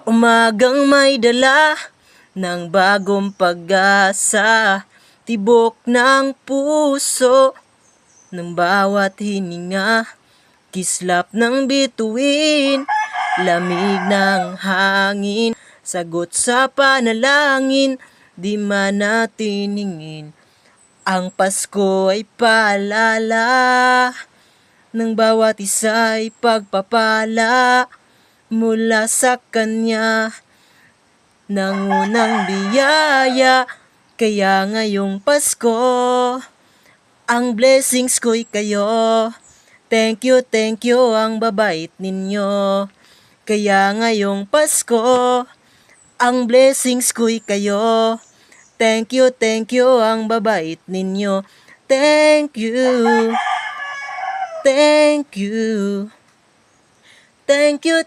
Umagang may dala ng bagong pag-asa, tibok ng puso ng bawat hininga, kislap ng bituin, lamig ng hangin, sagot sa panalangin, di man natiningin. Ang Pasko ay paalala ng bawat isa'y pagpapala mula sa Kanya, nangunang biyaya. Kaya ngayong Pasko, ang blessings ko'y kayo. Thank you ang babait ninyo. Kaya ngayong Pasko, ang blessings ko'y kayo. Thank you ang babait ninyo. Thank you. Thank you. Thank you.